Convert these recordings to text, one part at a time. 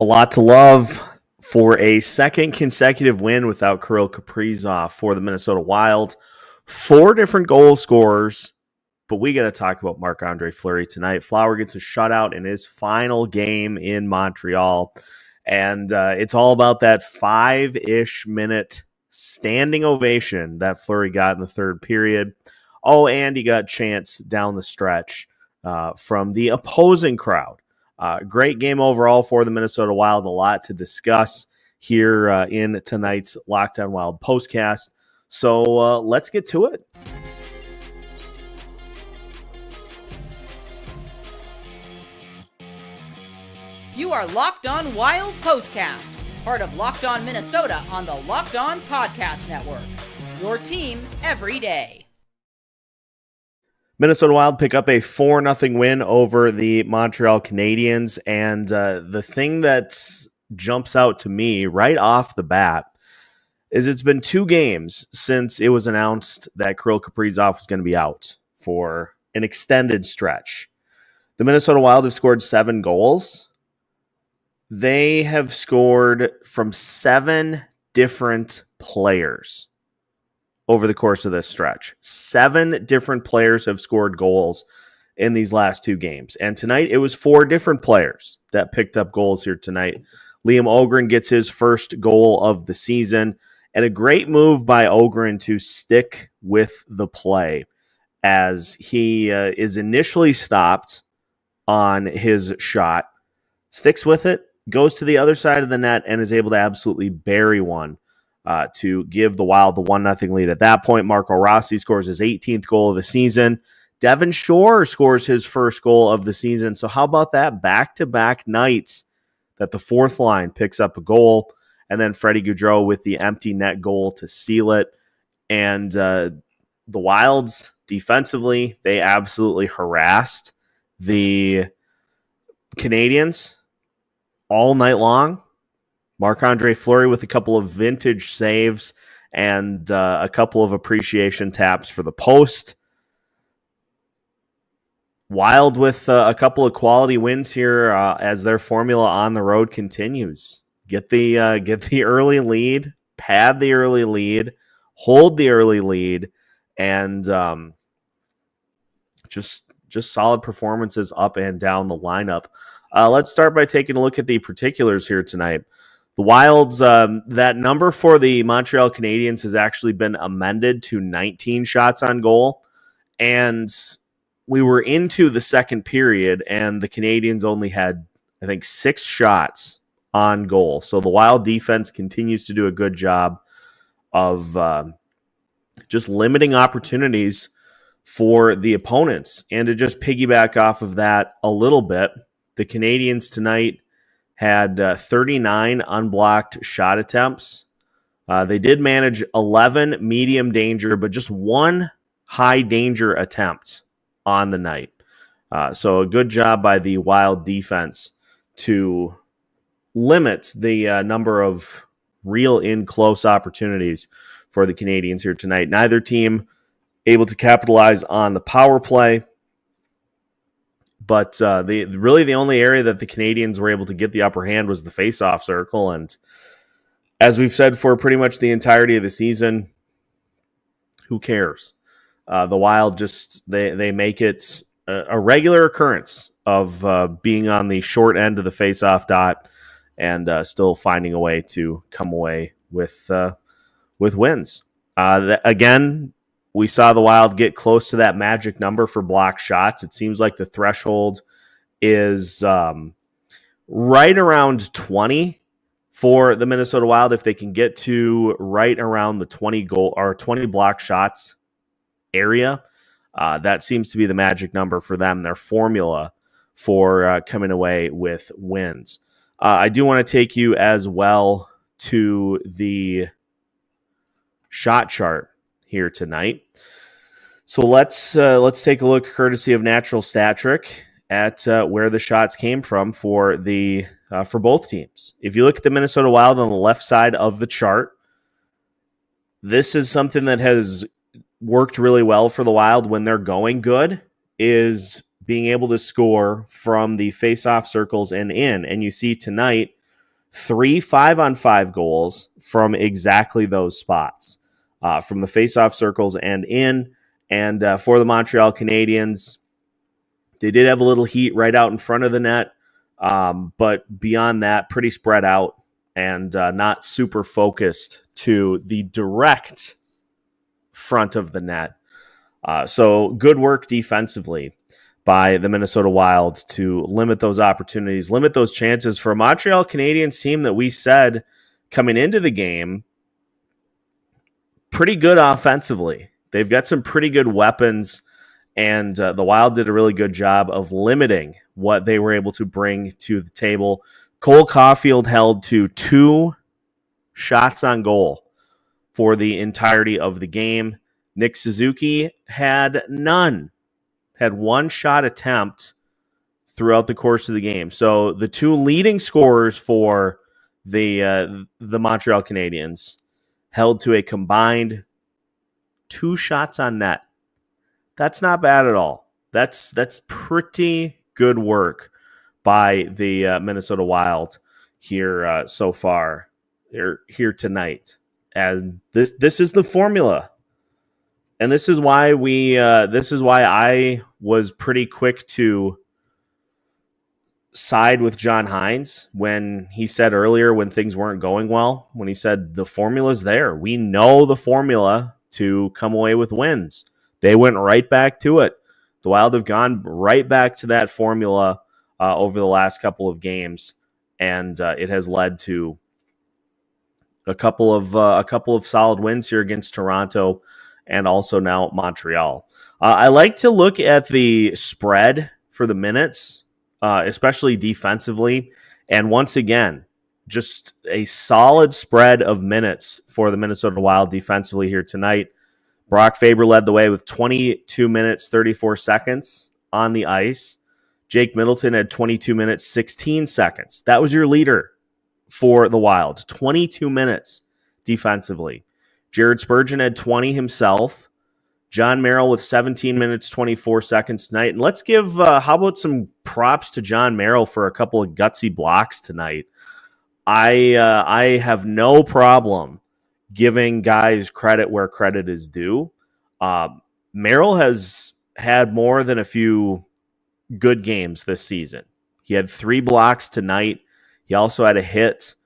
A lot to love for a second consecutive win without Kirill Kaprizov for the Minnesota Wild. 4 different goal scorers, but we got to talk about Marc-Andre Fleury tonight. Flower gets a shutout in his final game in Montreal, and it's all about that 5-ish minute standing ovation that Fleury got in the third period. Oh, and he got chants down the stretch from the opposing crowd. Great game overall for the Minnesota Wild. A lot to discuss here in tonight's Locked On Wild postcast. So let's get to it. You are Locked On Wild postcast, part of Locked On Minnesota on the Locked On Podcast Network. Your team every day. Minnesota Wild pick up a 4-0 win over the Montreal Canadiens, and the thing that jumps out to me right off the bat is it's been 2 games since it was announced that Kirill Kaprizov was going to be out for an extended stretch. The Minnesota Wild have scored 7 goals. They have scored from 7 different players over the course of this stretch. 7 different players have scored goals in these last 2 games. And tonight, it was 4 different players that picked up goals here tonight. Liam Ohgren gets his first goal of the season, and a great move by Ohgren to stick with the play as he is initially stopped on his shot, sticks with it, goes to the other side of the net, and is able to absolutely bury one to give the Wild the 1-0 lead. At that point, Rossi scores his 18th goal of the season. Devin scores his first goal of the season. So how about that? Back-to-back nights that the fourth line picks up a goal, and then Freddy Gaudreau with the empty net goal to seal it. And the Wilds, defensively, they absolutely harassed the Canadiens all night long. Marc-Andre Fleury with a couple of vintage saves and a couple of appreciation taps for the post. Wild with a couple of quality wins here as their formula on the road continues. Get the early lead, pad the early lead, hold the early lead, and just solid performances up and down the lineup. Let's start by taking a look at the particulars here tonight. The Wilds, that number for the Montreal Canadiens has actually been amended to 19 shots on goal. And we were into the second period, and the Canadiens only had, I think, 6 shots on goal. So the Wild defense continues to do a good job of just limiting opportunities for the opponents. And to just piggyback off of that a little bit, the Canadiens tonight had 39 unblocked shot attempts. They did manage 11 medium danger, but just 1 high danger attempt on the night. So a good job by the Wild defense to limit the number of real in-close opportunities for the Canadiens here tonight. Neither team able to capitalize on the power play. But the only area that the Canadiens were able to get the upper hand was the face-off circle. And as we've said for pretty much the entirety of the season, who cares? The Wild just, they make it a regular occurrence of being on the short end of the face-off dot and still finding a way to come away with wins. Again, we saw the Wild get close to that magic number for blocked shots. It seems like the threshold is right around 20 for the Minnesota Wild. If they can get to right around the 20 goal or 20 blocked shots area, that seems to be the magic number for them, their formula for coming away with wins. I do want to take you as well to the shot chart here tonight. So let's take a look, courtesy of Natural Stat Trick, at where the shots came from for both teams. If you look at the Minnesota Wild on the left side of the chart, this is something that has worked really well for the Wild when they're going good, is being able to score from the face-off circles and in. And you see tonight, 3 5-on-5 goals from exactly those spots, from the faceoff circles and in. And for the Montreal Canadiens, they did have a little heat right out in front of the net, but beyond that, pretty spread out and not super focused to the direct front of the net. So good work defensively by the Minnesota Wild to limit those opportunities, limit those chances for a Montreal Canadiens team that we said coming into the game, pretty good offensively. They've got some pretty good weapons, and the Wild did a really good job of limiting what they were able to bring to the table. Cole Caulfield held to 2 shots on goal for the entirety of the game. Nick Suzuki had none, had 1 shot attempt throughout the course of the game. So the 2 leading scorers for the Montreal Canadiens held to a combined 2 shots on net. That's not bad at all. That's pretty good work by the Minnesota Wild here so far, here tonight. And this is the formula. And this is why I was pretty quick to side with John Hines when he said earlier, when things weren't going well, when he said the formula's there. We know the formula to come away with wins. They went right back to it. The Wild have gone right back to that formula over the last couple of games, and it has led to a couple of solid wins here against Toronto and also now Montreal. I like to look at the spread for the minutes, especially defensively. And once again, just a solid spread of minutes for the Minnesota Wild defensively here tonight. Brock Faber led the way with 22 minutes, 34 seconds on the ice. Jake Middleton had 22 minutes, 16 seconds. That was your leader for the Wild. 22 minutes defensively. Jared Spurgeon had 20 himself. John Merrill with 17 minutes, 24 seconds tonight. And let's give, how about some props to John Merrill for a couple of gutsy blocks tonight. I have no problem giving guys credit where credit is due. Merrill has had more than a few good games this season. He had 3 blocks tonight. He also had a hit.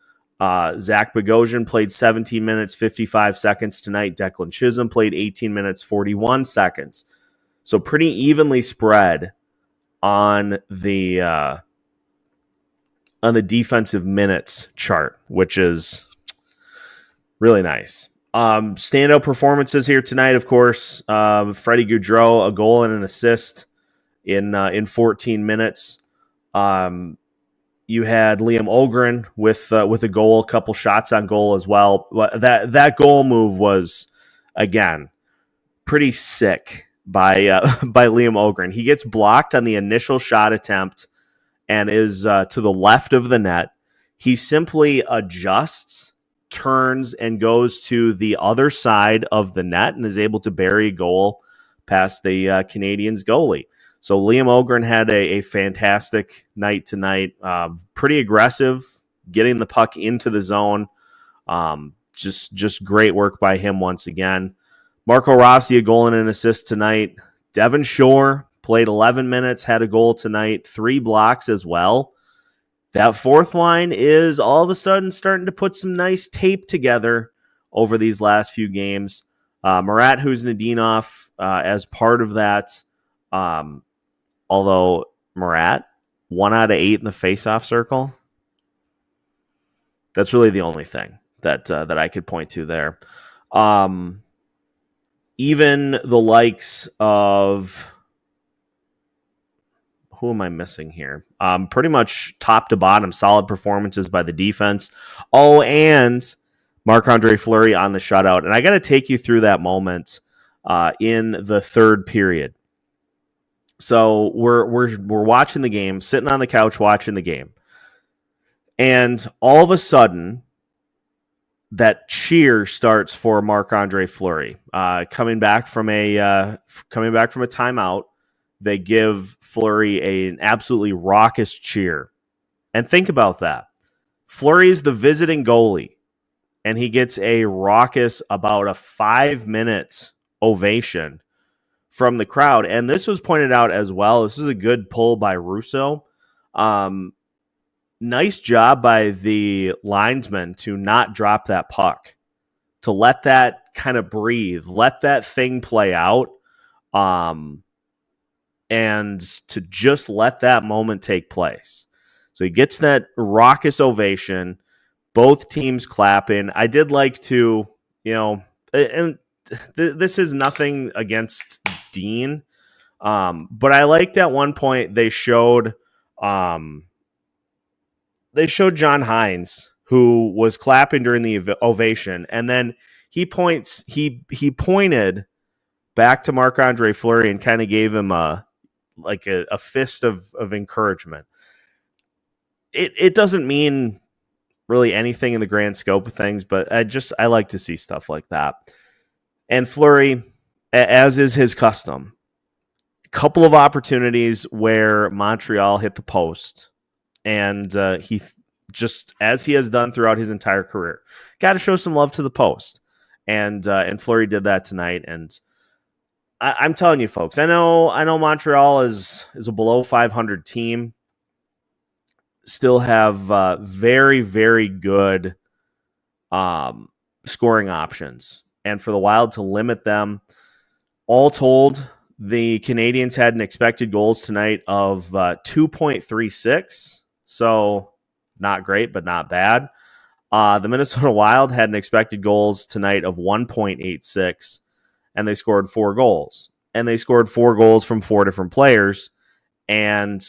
Zach Bogosian played 17 minutes, 55 seconds tonight. Declan Chisholm played 18 minutes, 41 seconds. So pretty evenly spread on the defensive minutes chart, which is really nice. Standout performances here tonight, of course. Freddy Gaudreau, a goal and an assist in 14 minutes. You had Liam Ohgren with a goal, a couple shots on goal as well. That goal move was, again, pretty sick by Liam Ohgren. He gets blocked on the initial shot attempt and is to the left of the net. He simply adjusts, turns, and goes to the other side of the net and is able to bury a goal past the Canadiens goalie. So Liam Ohgren had a fantastic night tonight. Pretty aggressive, getting the puck into the zone. Just great work by him once again. Marco Rossi, a goal and an assist tonight. Devin Shore played 11 minutes, had a goal tonight, 3 blocks as well. That fourth line is all of a sudden starting to put some nice tape together over these last few games. Marat Huznadinov as part of that. Although Marat, 1 out of 8 in the faceoff circle. That's really the only thing that I could point to there. Even the likes of, who am I missing here? Pretty much top to bottom, solid performances by the defense. Oh, and Marc-Andre Fleury on the shutout. And I got to take you through that moment in the third period. So we're watching the game, sitting on the couch watching the game. And all of a sudden, that cheer starts for Marc-Andre Fleury. Coming back from a timeout, they give Fleury an absolutely raucous cheer. And think about that. Fleury is the visiting goalie, and he gets a raucous about a 5-minute ovation from the crowd. And this was pointed out as well. This is a good pull by Russo. Nice job by the linesman to not drop that puck, to let that kind of breathe, let that thing play out, and to just let that moment take place. So he gets that raucous ovation, both teams clapping. I did like to, and this is nothing against Dean, but I liked at one point they showed John Hines, who was clapping during the ovation, and then he pointed back to Marc-Andre Fleury and kind of gave him a fist of encouragement. It doesn't mean really anything in the grand scope of things, but I like to see stuff like that. And Fleury, as is his custom, a couple of opportunities where Montreal hit the post, and he just, as he has done throughout his entire career, got to show some love to the post, and Fleury did that tonight. And I'm telling you, folks, I know Montreal is a below 500 team. Still have very, very good scoring options. And for the Wild to limit them, all told, the Canadiens had an expected goals tonight of 2.36. So not great, but not bad. The Minnesota Wild had an expected goals tonight of 1.86, and they scored 4 goals. And they scored 4 goals from 4 different players. And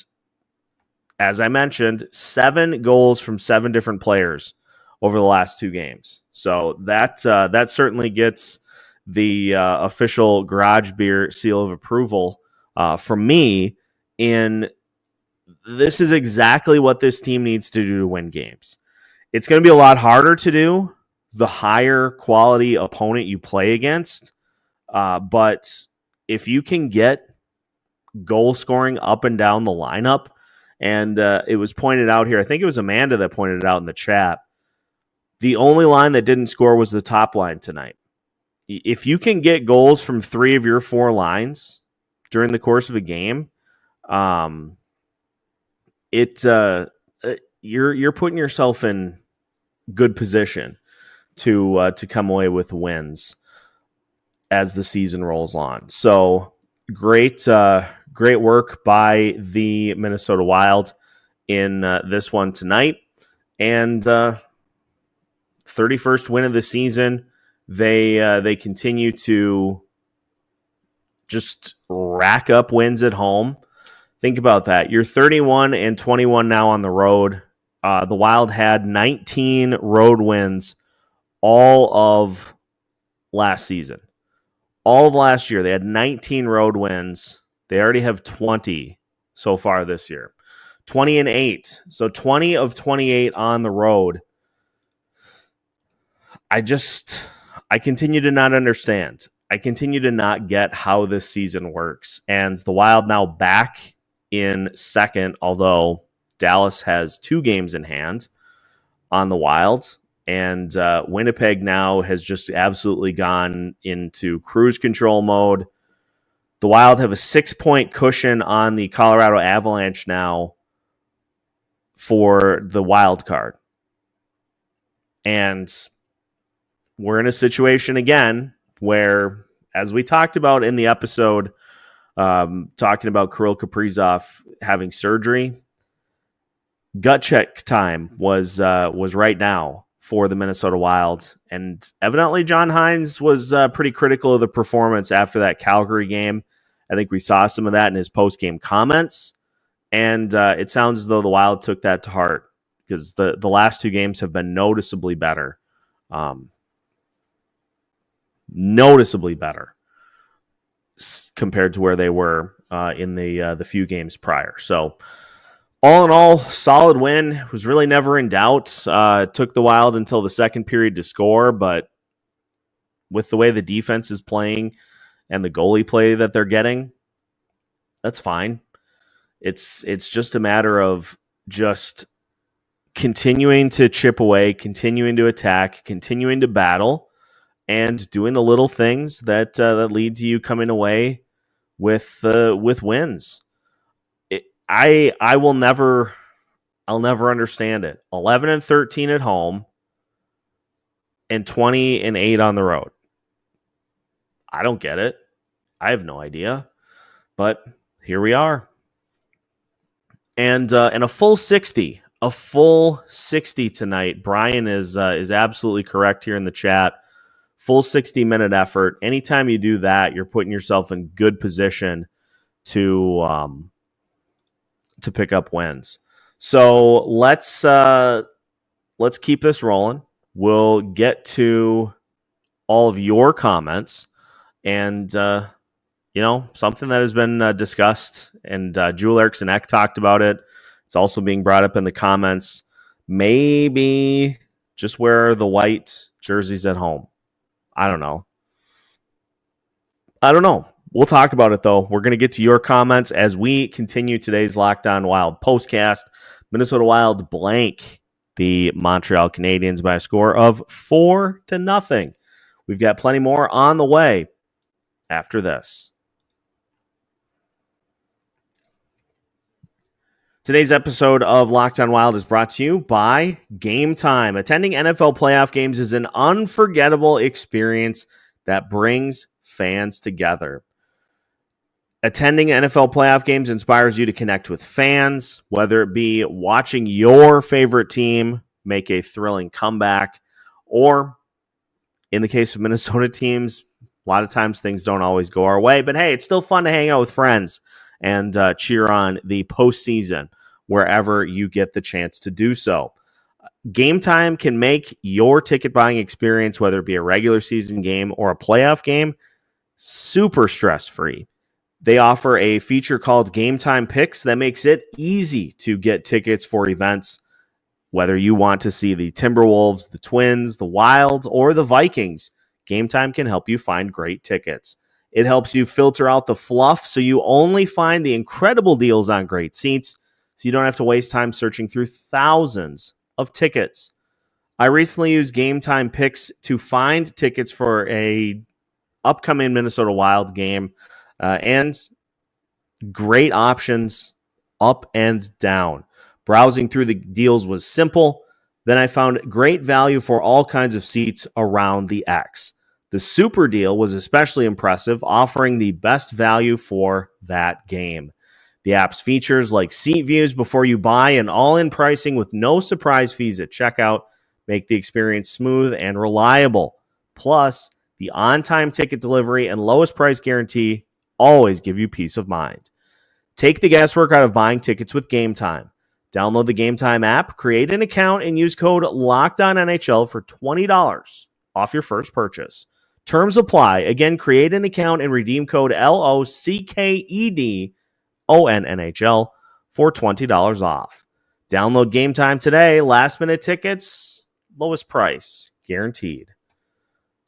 as I mentioned, 7 goals from 7 different players over the last 2 games. So that certainly gets the official Garage Beer seal of approval from me. In this is exactly what this team needs to do to win games. It's going to be a lot harder to do the higher quality opponent you play against. But if you can get goal scoring up and down the lineup, and it was pointed out here, I think it was Amanda that pointed it out in the chat, the only line that didn't score was the top line tonight. If you can get goals from 3 of your 4 lines during the course of a game, you're putting yourself in good position to come away with wins as the season rolls on. So great work by the Minnesota Wild in this one tonight. And 31st win of the season. They continue to just rack up wins at home. Think about that. You're 31-21 now on the road. The Wild had 19 road wins all of last season. All of last year, they had 19 road wins. They already have 20 so far this year. 20-8. So 20 of 28 on the road. I continue to not understand. I continue to not get how this season works. And the Wild now back in second, although Dallas has 2 games in hand on the Wild. And Winnipeg now has just absolutely gone into cruise control mode. The Wild have a 6-point cushion on the Colorado Avalanche now for the wild card. And we're in a situation again where, as we talked about in the episode, talking about Kirill Kaprizov having surgery, gut check time was right now for the Minnesota Wild. And evidently John Hines was pretty critical of the performance after that Calgary game. I think we saw some of that in his post-game comments. And it sounds as though the Wild took that to heart, because the last 2 games have been noticeably better. Noticeably better compared to where they were in the few games prior. So all in all, solid win. It was really never in doubt. It took the Wild until the second period to score, but with the way the defense is playing and the goalie play that they're getting, that's fine. It's just a matter of just continuing to chip away, continuing to attack, continuing to battle, and doing the little things that lead to you coming away with wins. I'll never understand it. 11-13 at home and 20-8 on the road. I don't get it. I have no idea, but here we are. And a full 60 tonight. Brian is absolutely correct here in the chat. Full 60-minute effort. Anytime you do that, you're putting yourself in good position to pick up wins. So let's keep this rolling. We'll get to all of your comments and something that has been discussed, and Jewel Erickson Eck talked about it. It's also being brought up in the comments. Maybe just wear the white jerseys at home. I don't know. We'll talk about it, though. We're going to get to your comments as we continue today's Locked On Wild postcast. Minnesota Wild blank the Montreal Canadiens by a score of 4-0. We've got plenty more on the way after this. Today's episode of Locked On Wild is brought to you by Game Time. Attending NFL playoff games is an unforgettable experience that brings fans together. Attending NFL playoff games inspires you to connect with fans, whether it be watching your favorite team make a thrilling comeback, or in the case of Minnesota teams, a lot of times things don't always go our way, but hey, it's still fun to hang out with friends and cheer on the postseason wherever you get the chance to do so. Game Time can make your ticket buying experience, whether it be a regular season game or a playoff game, super stress-free. They offer a feature called Game Time Picks that makes it easy to get tickets for events, whether you want to see the Timberwolves, the Twins, the Wild, or the Vikings. Game Time can help you find great tickets. It helps you filter out the fluff so you only find the incredible deals on great seats, so you don't have to waste time searching through thousands of tickets. I recently used Game Time Picks to find tickets for a upcoming Minnesota Wild game, and great options up and down. Browsing through the deals was simple. Then I found great value for all kinds of seats around the X. The Super Deal was especially impressive, offering the best value for that game. The app's features like seat views before you buy and all-in pricing with no surprise fees at checkout make the experience smooth and reliable. Plus, the on-time ticket delivery and lowest price guarantee always give you peace of mind. Take the guesswork out of buying tickets with Game Time. Download the Game Time app, create an account, and use code LOCKEDONNHL for $20 off your first purchase. Terms apply. Again, create an account and redeem code LOCKEDONNHL for $20 off. Download Game Time today. Last minute tickets, lowest price, guaranteed.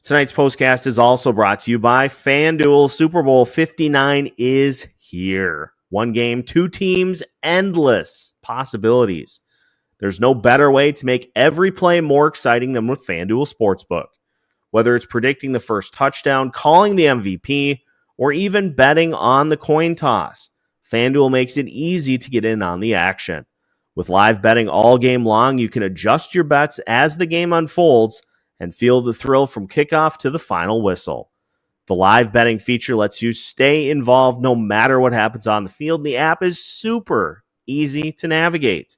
Tonight's postcast is also brought to you by FanDuel. Super Bowl 59 is here. One game, two teams, endless possibilities. There's no better way to make every play more exciting than with FanDuel Sportsbook. Whether it's predicting the first touchdown, calling the MVP, or even betting on the coin toss, FanDuel makes it easy to get in on the action. With live betting all game long, you can adjust your bets as the game unfolds and feel the thrill from kickoff to the final whistle. The live betting feature lets you stay involved no matter what happens on the field. The app is super easy to navigate.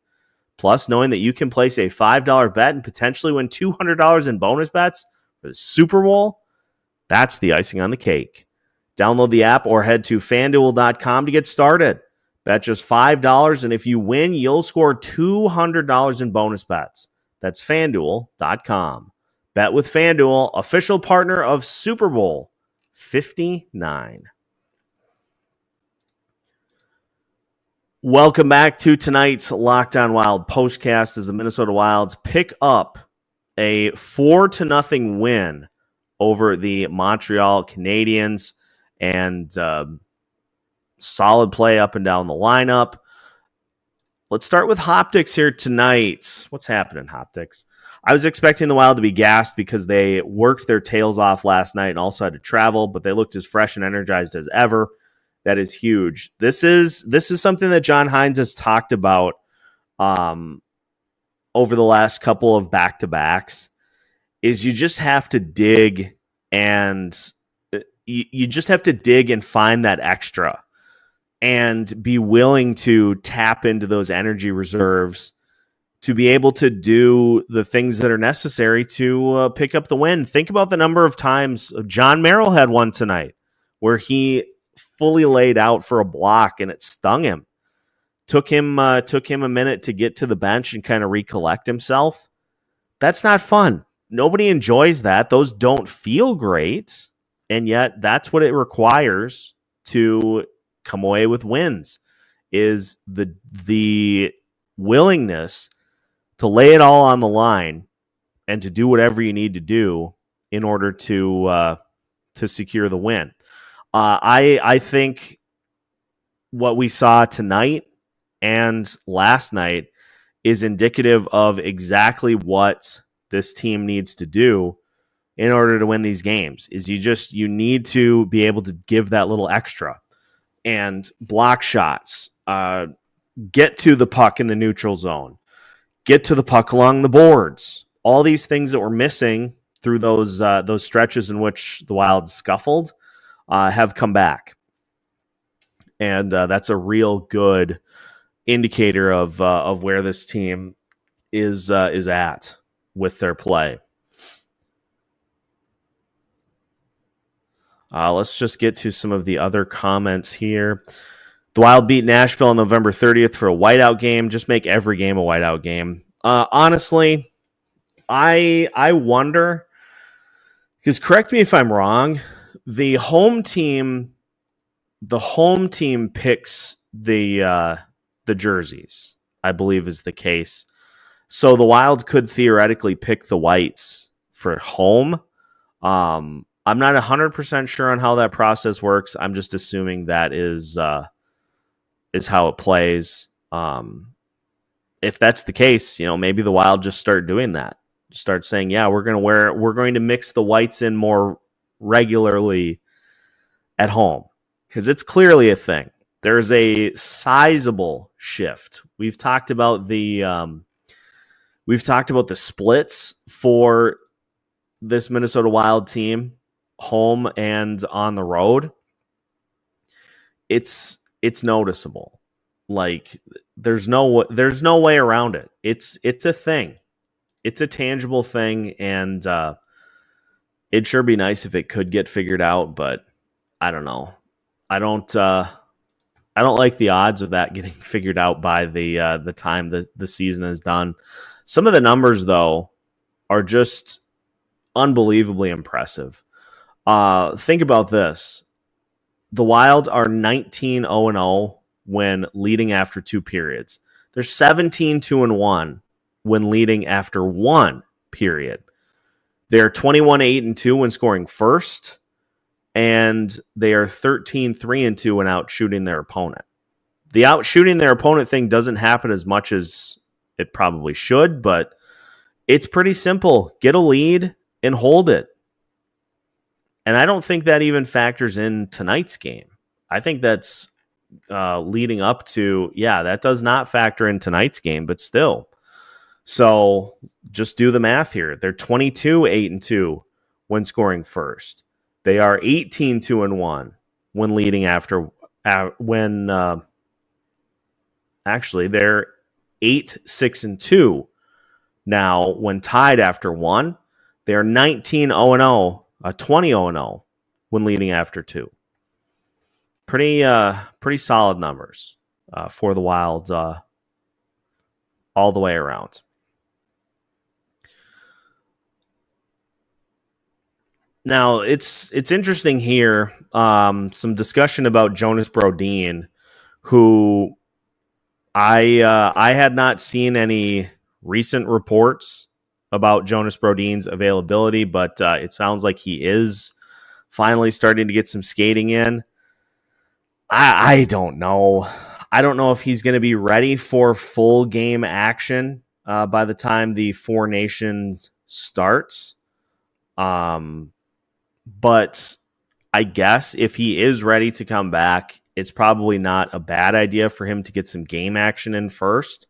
Plus, knowing that you can place a $5 bet and potentially win $200 in bonus bets for the Super Bowl, that's the icing on the cake. Download the app or head to FanDuel.com to get started. Bet just $5, and if you win, you'll score $200 in bonus bets. That's FanDuel.com. Bet with FanDuel, official partner of Super Bowl 59. Welcome back to tonight's Locked On Wild postcast as the Minnesota Wilds pick up a 4-0 win over the Montreal Canadiens, and solid play up and down the lineup. Let's start with Hoptics here tonight. What's happening, Hoptics? I was expecting the Wild to be gassed because they worked their tails off last night and also had to travel, but they looked as fresh and energized as ever. That is huge. This is something that John Hines has talked about over the last couple of back-to-backs, is you just have to dig and you just have to dig and find that extra and be willing to tap into those energy reserves to be able to do the things that are necessary to pick up the win. Think about the number of times John Merrill had one tonight where he fully laid out for a block and it stung him. Took him a minute to get to the bench and kind of recollect himself. That's not fun. Nobody enjoys that. Those don't feel great. And yet that's what it requires to come away with wins, is the willingness to lay it all on the line and to do whatever you need to do in order to secure the win. I think what we saw tonight and last night is indicative of exactly what this team needs to do in order to win these games. Is you need to be able to give that little extra and block shots, get to the puck in the neutral zone, get to the puck along the boards. All these things that were missing through those stretches in which the Wild scuffled have come back. And that's a real good indicator of where this team is at with their play. Let's just get to some of the other comments here. The Wild beat Nashville on November 30th for a whiteout game. Just make every game a whiteout game. Honestly, I wonder, because correct me if I'm wrong, the home team picks the jerseys, I believe is the case. So the Wild could theoretically pick the whites for home. I'm not 100% sure on how that process works. I'm just assuming that is how it plays. If that's the case, maybe the Wild just start doing that. Start saying, yeah, we're going to mix the whites in more regularly at home, because it's clearly a thing. There's a sizable shift. We've talked about the splits for this Minnesota Wild team, home and on the road. It's noticeable. Like there's no way around it. It's a thing. It's a tangible thing, and it'd sure be nice if it could get figured out, but I don't know. I don't like the odds of that getting figured out by the time the season is done. Some of the numbers, though, are just unbelievably impressive. Think about this. The Wild are 19-0-0 when leading after two periods. They're 17-2-1 when leading after one period. They're 21-8-2 when scoring first, and they are 13-3-2 when outshooting their opponent. The outshooting their opponent thing doesn't happen as much as it probably should, but it's pretty simple. Get a lead and hold it. And I don't think that even factors in tonight's game. I think that's leading up to, that does not factor in tonight's game, but still. So just do the math here. They're 22-8-2 when scoring first. They are 18-2-1 when leading after actually they're 8-6-2 now when tied after one. They're 19-0-0, 20-0-0 when leading after two. Pretty solid numbers for the Wild all the way around. Now, it's interesting here, some discussion about Jonas Brodin, who I had not seen any recent reports about Jonas Brodin's availability, but it sounds like he is finally starting to get some skating in. I don't know. I don't know if he's going to be ready for full game action by the time the Four Nations starts. But I guess if he is ready to come back, it's probably not a bad idea for him to get some game action in first.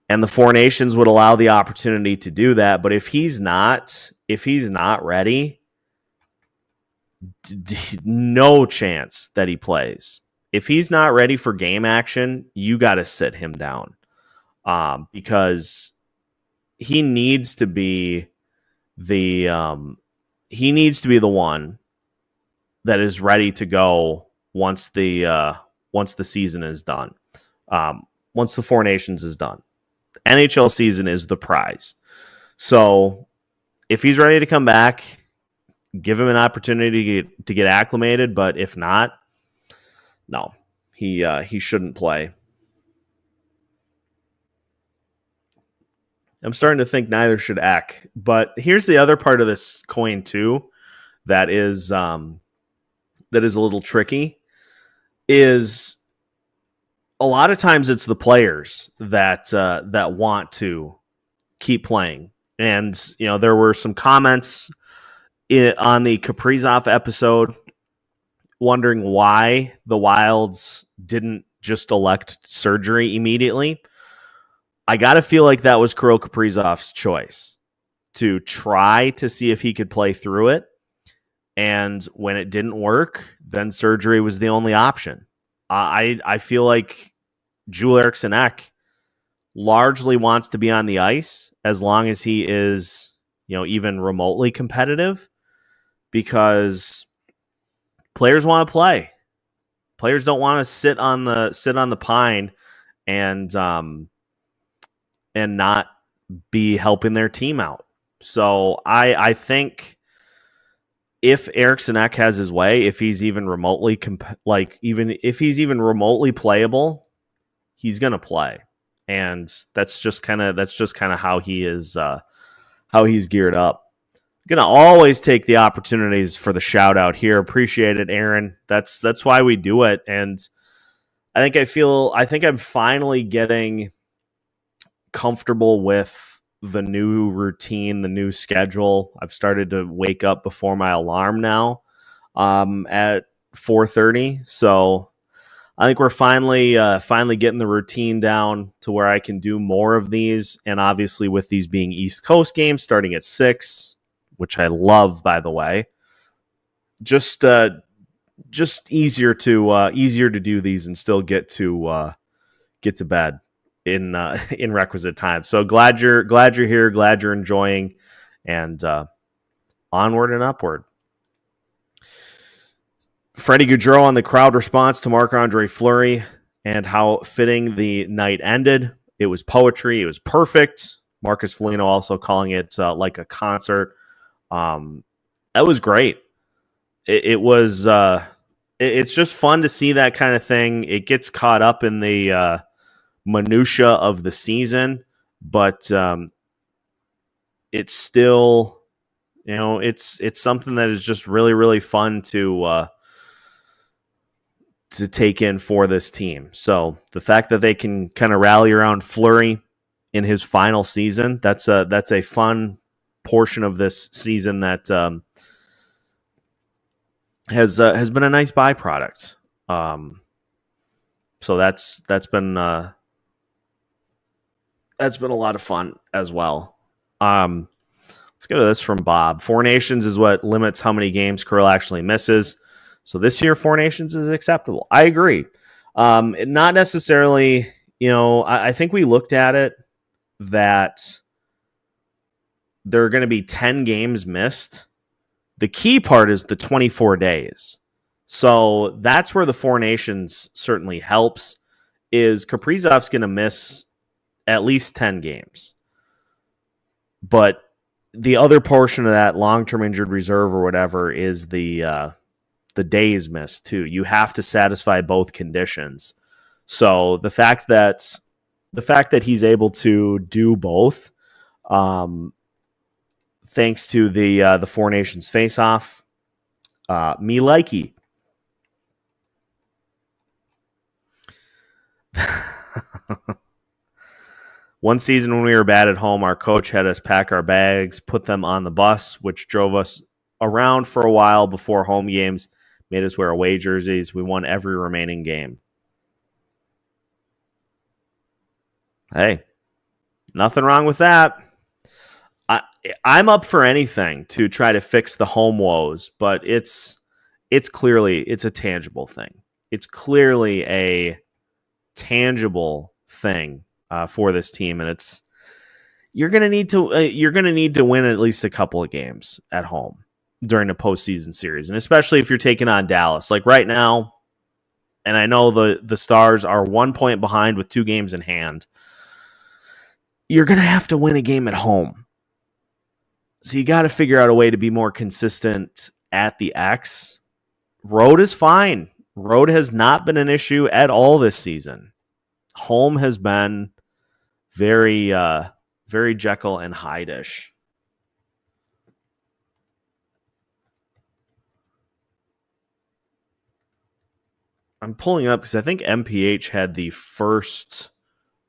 And the Four Nations would allow the opportunity to do that. But if he's not ready, no chance that he plays. If he's not ready for game action, you got to sit him down because he needs to be the one that is ready to go once the season is done. Once the Four Nations is done, NHL season is the prize. So if he's ready to come back, give him an opportunity to get acclimated. But if not, no, he shouldn't play. I'm starting to think neither should Eck. But here's the other part of this coin too, that is a little tricky. Is a lot of times it's the players that want to keep playing, and there were some comments on the Kaprizov episode wondering why the Wilds didn't just elect surgery immediately. I got to feel like that was Kirill Kaprizov's choice to try to see if he could play through it. And when it didn't work, then surgery was the only option. I feel like Joel Eriksson Ek largely wants to be on the ice as long as he is, even remotely competitive, because players want to play. Players don't want to sit on the pine and not be helping their team out. So I think if Eriksson Ek has his way, if he's even remotely playable, he's going to play. And that's just kind of how he is, how he's geared up. Going to always take the opportunities for the shout out here. Appreciate it, Aaron. That's why we do it. And I think I'm finally getting comfortable with the new routine, the new schedule. I've started to wake up before my alarm now at 4:30. So I think we're finally getting the routine down to where I can do more of these. And obviously with these being East Coast games starting at 6, which I love, by the way, just easier to do these and still get to bed in requisite time. So glad you're here, glad you're enjoying, and onward and upward. Freddy Gaudreau on the crowd response to Marc-Andre Fleury and how fitting the night ended. It was poetry. It was perfect. Marcus Foligno also calling it like a concert. That was great. It was. It's just fun to see that kind of thing. It gets caught up in the minutia of the season, but it's still, it's something that is just really, really fun to take in for this team. So the fact that they can kind of rally around Fleury in his final season, that's a fun portion of this season that has been a nice byproduct. So that's been a lot of fun as well. Let's go to this from Bob. Four Nations is what limits how many games Kirill actually misses. So this year, Four Nations is acceptable. I agree. Not necessarily, I think we looked at it that there are going to be 10 games missed. The key part is the 24 days. So that's where the Four Nations certainly helps, is Kaprizov's going to miss at least 10 games. But the other portion of that long-term injured reserve or whatever is the days missed too. You have to satisfy both conditions. So the fact that he's able to do both, thanks to the Four Nations face-off, me likey. One season when we were bad at home, our coach had us pack our bags, put them on the bus, which drove us around for a while before home games, made us wear away jerseys. We won every remaining game. Hey, nothing wrong with that. I'm up for anything to try to fix the home woes, but it's clearly a tangible thing. It's clearly a tangible thing for this team, and you're gonna need to win at least a couple of games at home during a postseason series, and especially if you're taking on Dallas. Like right now, and I know the Stars are 1 point behind with 2 games in hand. You're gonna have to win a game at home. So you got to figure out a way to be more consistent at the X. Road is fine. Road has not been an issue at all this season. Home has been very, very Jekyll and Hyde-ish. I'm pulling up because I think MPH had the first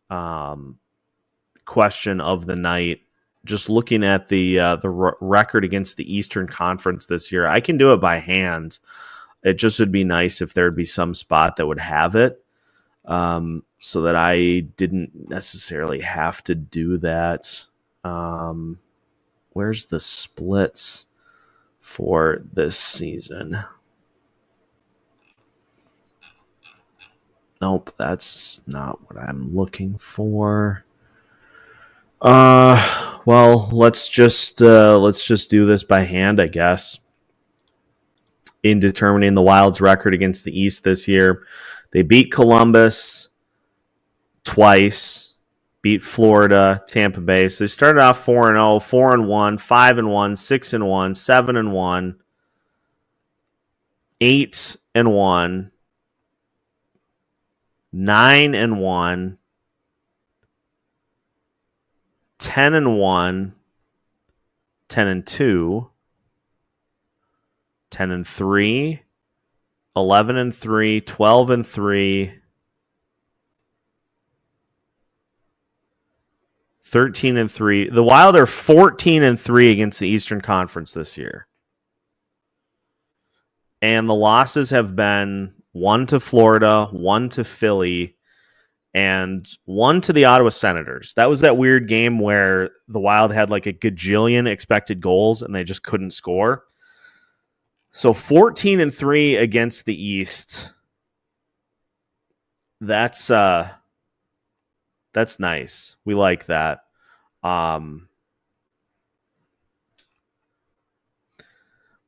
question of the night. Just looking at the record against the Eastern Conference this year, I can do it by hand. It just would be nice if there would be some spot that would have it, so that I didn't necessarily have to do that. Where's the splits for this season? Nope, that's not what I'm looking for. Well, let's just do this by hand, I guess. In determining the Wild's record against the East this year, they beat Columbus twice, beat Florida, Tampa Bay. So they started off 4-0, 4-1, 5-1, 6-1, 7-1, 8-1, 9-1. 10-1, 10-2, 10-3, 11-3, 12-3, 13-3. The Wild are 14-3 against the Eastern Conference this year. And the losses have been 1 to Florida, 1 to Philly, and 1 to the Ottawa Senators. That was that weird game where the Wild had like a gajillion expected goals and they just couldn't score. So 14-3 against the East. That's nice. We like that.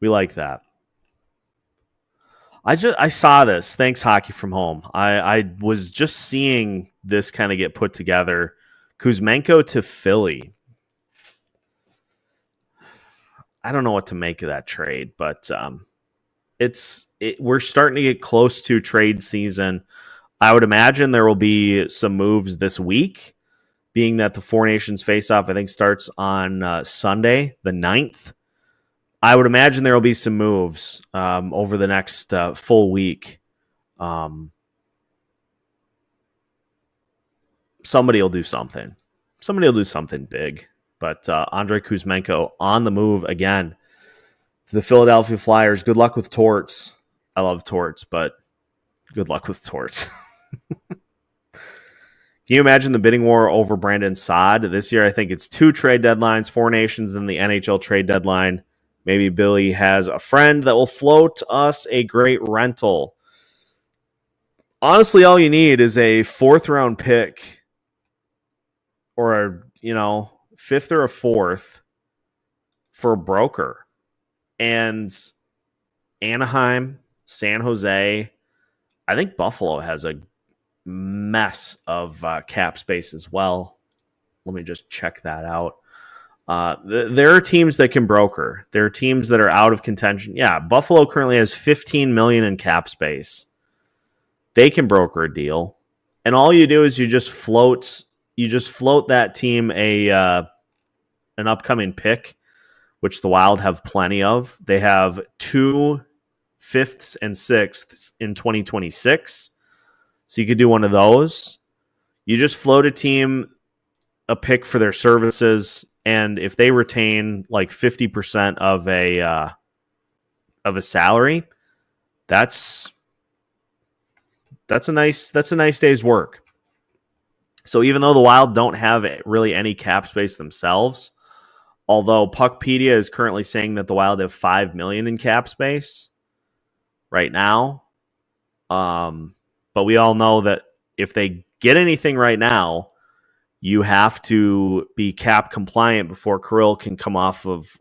We like that. I saw this. Thanks, Hockey from Home. I was just seeing this kind of get put together. Kuzmenko to Philly. I don't know what to make of that trade, but we're starting to get close to trade season. I would imagine there will be some moves this week, being that the Four Nations face-off, I think, starts on Sunday, the 9th. I would imagine there will be some moves over the next full week. Somebody will do something. Somebody will do something big. But Andrei Kuzmenko on the move again to the Philadelphia Flyers. Good luck with Torts. I love Torts, but good luck with Torts. Can you imagine the bidding war over Brandon Saad? This year, I think it's 2 trade deadlines, Four Nations, and the NHL trade deadline. Maybe Billy has a friend that will float us a great rental. Honestly, all you need is a 4th-round pick or a 5th or a 4th for a broker. And Anaheim, San Jose, I think Buffalo has a mess of cap space as well. Let me just check that out. There are teams that can broker. There are teams that are out of contention. Yeah, Buffalo currently has $15 million in cap space. They can broker a deal, and all you do is you just float that team an upcoming pick, which the Wild have plenty of. They have 2 5ths and 6ths in 2026, so you could do one of those. You just float a team a pick for their services, and if they retain like 50% of a salary, that's a nice day's work. So even though the Wild don't have really any cap space themselves, although Puckpedia is currently saying that the Wild have $5 million in cap space right now, but we all know that if they get anything right now, you have to be cap compliant before Kirill can come off of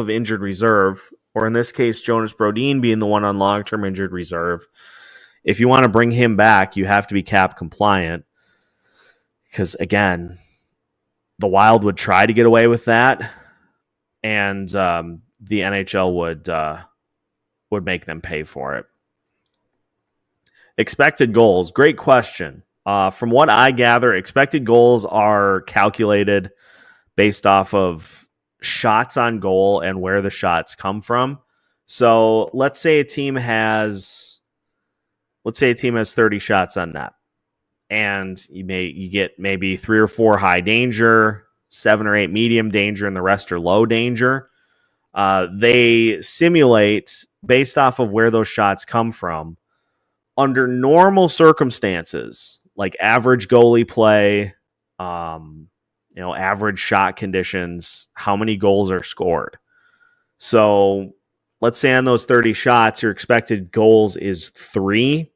injured reserve, or in this case, Jonas Brodin being the one on long-term injured reserve. If you want to bring him back, you have to be cap compliant. Because again, the Wild would try to get away with that, and the NHL would make them pay for it. Expected goals, great question. From what I gather, expected goals are calculated based off of shots on goal and where the shots come from. So let's say a team has 30 shots on net, and you get maybe 3 or 4 high danger, 7 or 8 medium danger, and the rest are low danger. They simulate based off of where those shots come from under normal circumstances, like average goalie play, average shot conditions, how many goals are scored. So let's say on those 30 shots, your expected goals is 3.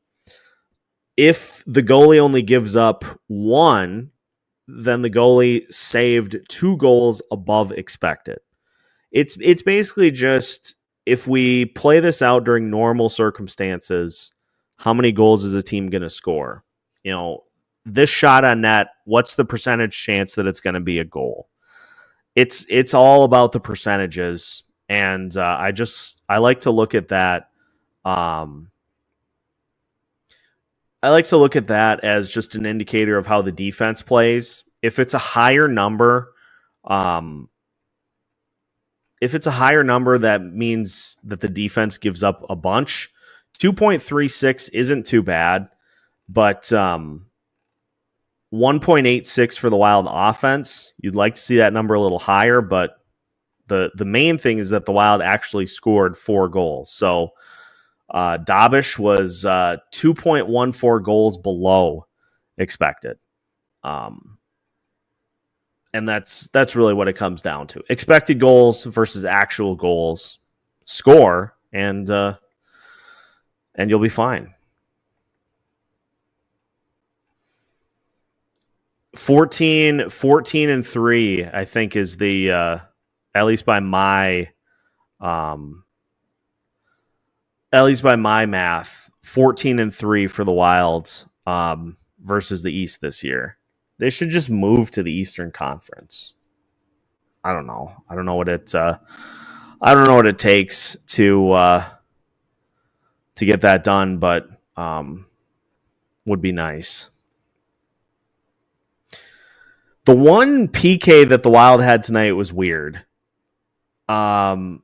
If the goalie only gives up 1, then the goalie saved 2 goals above expected. It's basically just, if we play this out during normal circumstances, how many goals is a team going to score? This shot on net, what's the percentage chance that it's going to be a goal? It's all about the percentages, and I like to look at that. I like to look at that as just an indicator of how the defense plays. If it's a higher number, that means that the defense gives up a bunch. 2.36 isn't too bad, but 1.86 for the Wild offense. You'd like to see that number a little higher, but the main thing is that the Wild actually scored 4 goals. So Dabish was 2.14 goals below expected. And that's really what it comes down to. Expected goals versus actual goals. Score, and you'll be fine. 14-3, I think, is the at least by my math, 14-3 for the Wilds versus the East this year. They should just move to the Eastern Conference. I don't know. I don't know what it takes to get that done, but would be nice. The one PK that the Wild had tonight was weird. Montreal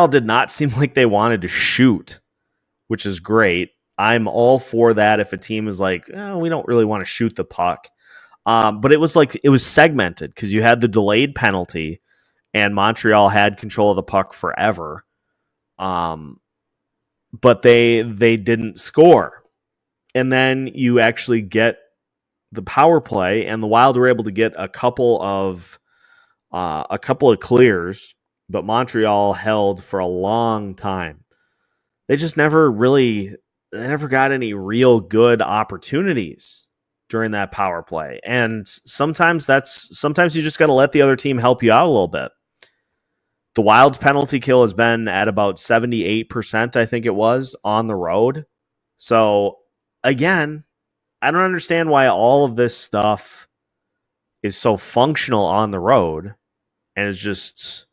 did not seem like they wanted to shoot, which is great. I'm all for that if a team is like, we don't really want to shoot the puck. But it was segmented because you had the delayed penalty and Montreal had control of the puck forever. But they didn't score. And then you actually get the power play, and the Wild were able to get a couple of clears, but Montreal held for a long time. They just never got any real good opportunities during that power play. And sometimes you just got to let the other team help you out a little bit. The Wild's penalty kill has been at about 78%, I think it was, on the road. So again, I don't understand why all of this stuff is so functional on the road and is just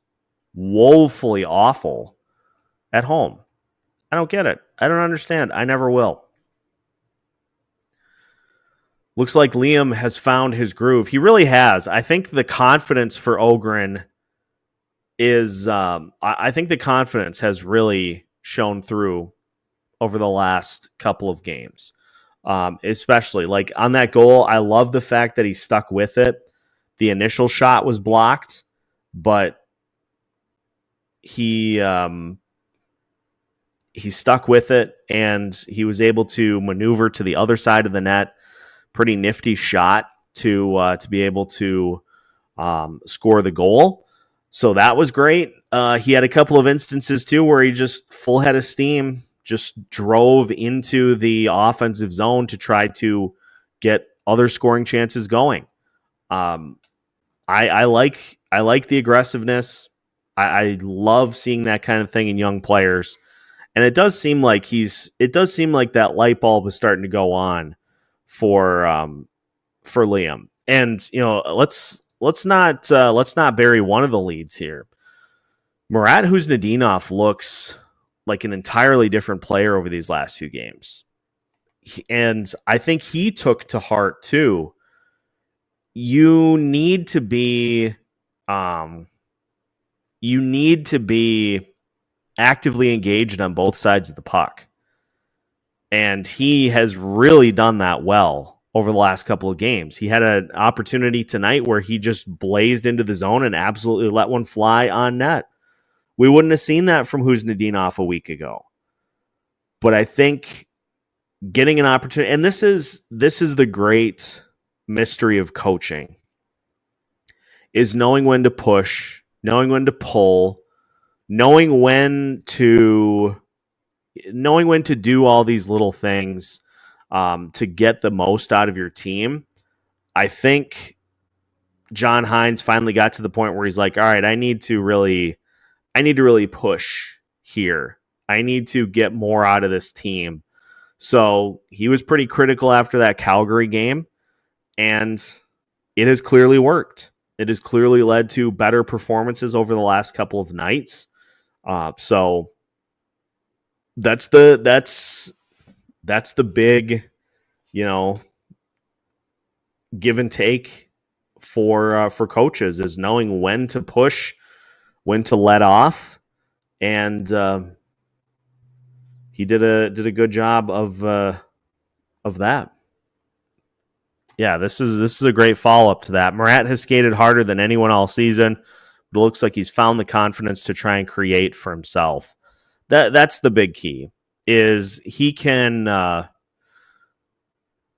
woefully awful at home. I don't get it. I don't understand. I never will. Looks like Liam has found his groove. He really has. I think the confidence for Ohgren is, I think the confidence has really shown through over the last couple of games. especially like on that goal. I love the fact that he stuck with it. The initial shot was blocked, but he stuck with it, and he was able to maneuver to the other side of the net. Pretty nifty shot to be able to score the goal. So that was great. He had a couple of instances too where he just full head of steam just drove into the offensive zone to try to get other scoring chances going. I like the aggressiveness. I love seeing that kind of thing in young players. And it does seem like that light bulb is starting to go on for Liam. And let's not bury one of the leads here. Murat Huznadinov looks like an entirely different player over these last few games. And I think he took to heart too. You need to be actively engaged on both sides of the puck. And he has really done that well over the last couple of games. He had an opportunity tonight where he just blazed into the zone and absolutely let one fly on net. We wouldn't have seen that from Huznadinov a week ago. But I think getting an opportunity, and this is the great mystery of coaching, is knowing when to push, knowing when to pull, knowing when to do all these little things to get the most out of your team. I think John Hynes finally got to the point where he's like, all right, I need to really push here. I need to get more out of this team. So he was pretty critical after that Calgary game, and it has clearly worked. It has clearly led to better performances over the last couple of nights. So that's the big, give and take for coaches, is knowing when to push, when to let off, and he did a good job of that. Yeah, this is a great follow-up to that. Murat has skated harder than anyone all season, but it looks like he's found the confidence to try and create for himself. That's the big key, is he can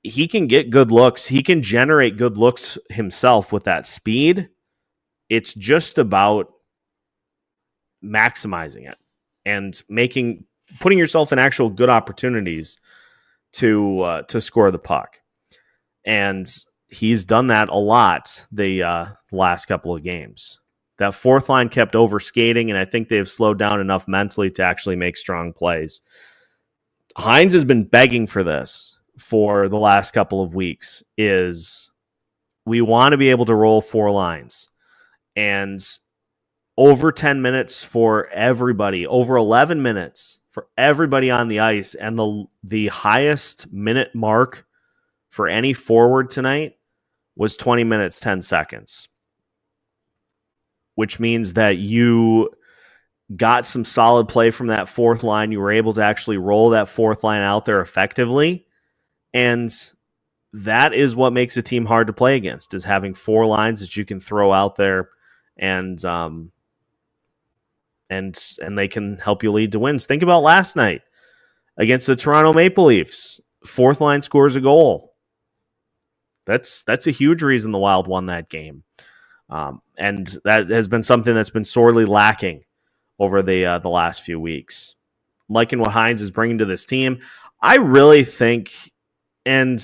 get good looks. He can generate good looks himself with that speed. It's just about maximizing it and putting yourself in actual good opportunities to score the puck. And he's done that a lot the last couple of games. That fourth line kept overskating, and I think they've slowed down enough mentally to actually make strong plays. Hynes has been begging for this for the last couple of weeks, is we want to be able to roll four lines. And over 10 minutes for everybody, over 11 minutes for everybody on the ice, and the highest minute mark for any forward tonight was 20 minutes, 10 seconds, which means that you got some solid play from that fourth line. You were able to actually roll that fourth line out there effectively. And that is what makes a team hard to play against, is having four lines that you can throw out there and they can help you lead to wins. Think about last night against the Toronto Maple Leafs. Fourth line scores a goal. That's a huge reason the Wild won that game. And that has been something that's been sorely lacking over the last few weeks. Liking what Hynes is bringing to this team. I really think, and